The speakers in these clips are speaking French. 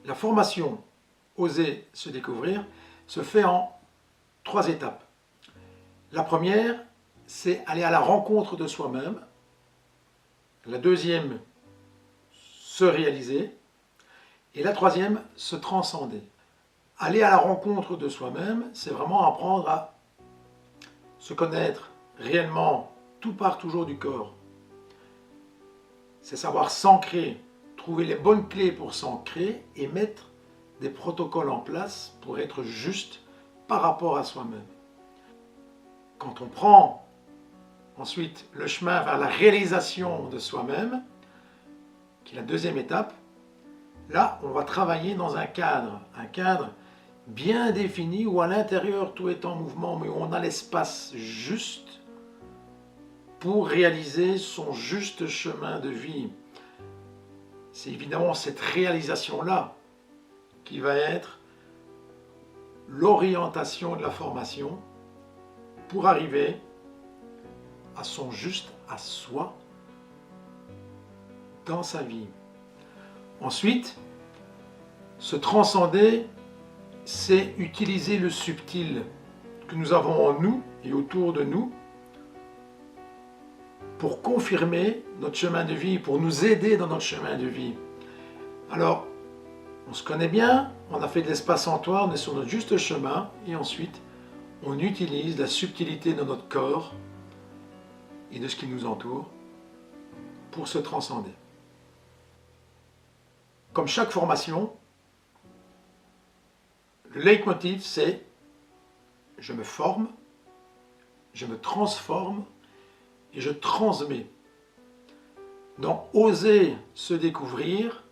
La formation Oser se découvrir se fait en 3 étapes. La première, c'est aller à la rencontre de soi-même. La deuxième, se réaliser. Et la troisième, se transcender. Aller à la rencontre de soi-même, c'est vraiment apprendre à se connaître réellement. Tout part toujours du corps. C'est savoir s'ancrer, trouver les bonnes clés pour s'ancrer et mettre des protocoles en place pour être juste par rapport à soi-même. Quand on prend ensuite le chemin vers la réalisation de soi-même, qui est la deuxième étape, là on va travailler dans un cadre bien défini où à l'intérieur tout est en mouvement, mais où on a l'espace juste pour réaliser son juste chemin de vie. C'est évidemment cette réalisation-là qui va être l'orientation de la formation pour arriver à son juste, à soi, dans sa vie. Ensuite, se transcender, c'est utiliser le subtil que nous avons en nous et autour de nous pour confirmer notre chemin de vie, pour nous aider dans notre chemin de vie. Alors, on se connaît bien, on a fait de l'espace-entoire, on est sur notre juste chemin, et ensuite, on utilise la subtilité de notre corps et de ce qui nous entoure pour se transcender. Comme chaque formation, le leitmotiv, c'est « je me forme, je me transforme et je transmets ». Dans « oser se découvrir »,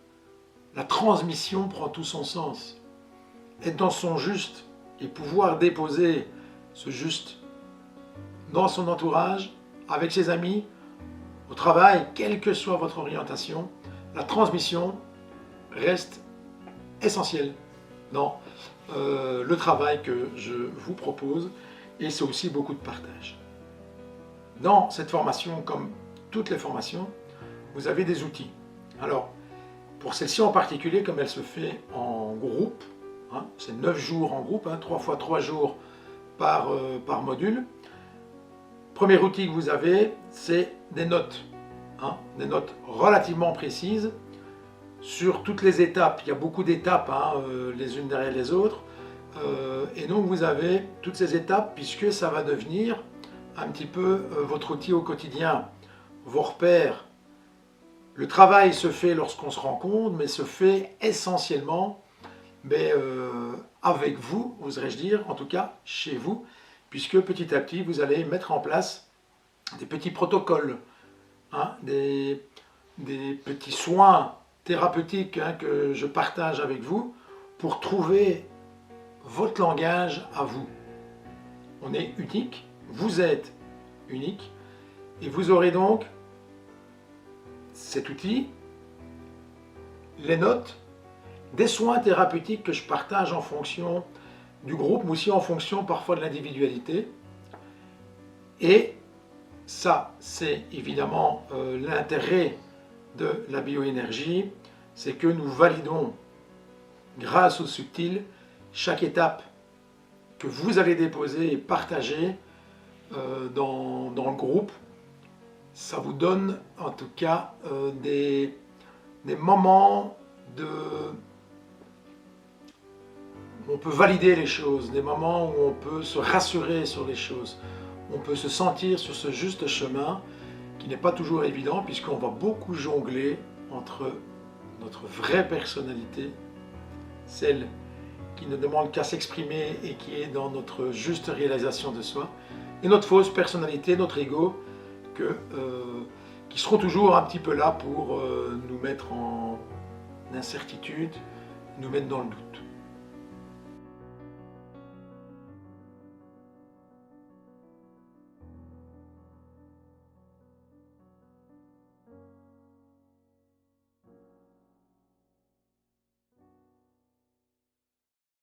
la transmission prend tout son sens. Être dans son juste et pouvoir déposer ce juste dans son entourage, avec ses amis, au travail, quelle que soit votre orientation, la transmission reste essentielle dans le travail que je vous propose, et c'est aussi beaucoup de partage. Dans cette formation, comme toutes les formations, vous avez des outils. Alors, pour celle-ci en particulier, comme elle se fait en groupe, c'est 9 jours en groupe, 3 fois 3 jours par module. Premier outil que vous avez, c'est des notes. Des notes relativement précises sur toutes les étapes. Il y a beaucoup d'étapes, les unes derrière les autres. Et donc vous avez toutes ces étapes, puisque ça va devenir un petit peu votre outil au quotidien, vos repères. Le travail se fait lorsqu'on se rencontre, mais se fait essentiellement avec vous, oserais-je dire, en tout cas chez vous, puisque petit à petit vous allez mettre en place des petits protocoles, des petits soins thérapeutiques que je partage avec vous pour trouver votre langage à vous. On est unique, vous êtes unique, et vous aurez donc cet outil, les notes, des soins thérapeutiques que je partage en fonction du groupe, mais aussi en fonction parfois de l'individualité. Et ça, c'est évidemment l'intérêt de la bioénergie, c'est que nous validons, grâce au subtil, chaque étape que vous allez déposer et partager dans le groupe. Ça vous donne en tout cas des moments où on peut valider les choses, des moments où on peut se rassurer sur les choses, on peut se sentir sur ce juste chemin qui n'est pas toujours évident, puisqu'on va beaucoup jongler entre notre vraie personnalité, celle qui ne demande qu'à s'exprimer et qui est dans notre juste réalisation de soi, et notre fausse personnalité, notre ego, qui seront toujours un petit peu là pour nous mettre en incertitude, nous mettre dans le doute.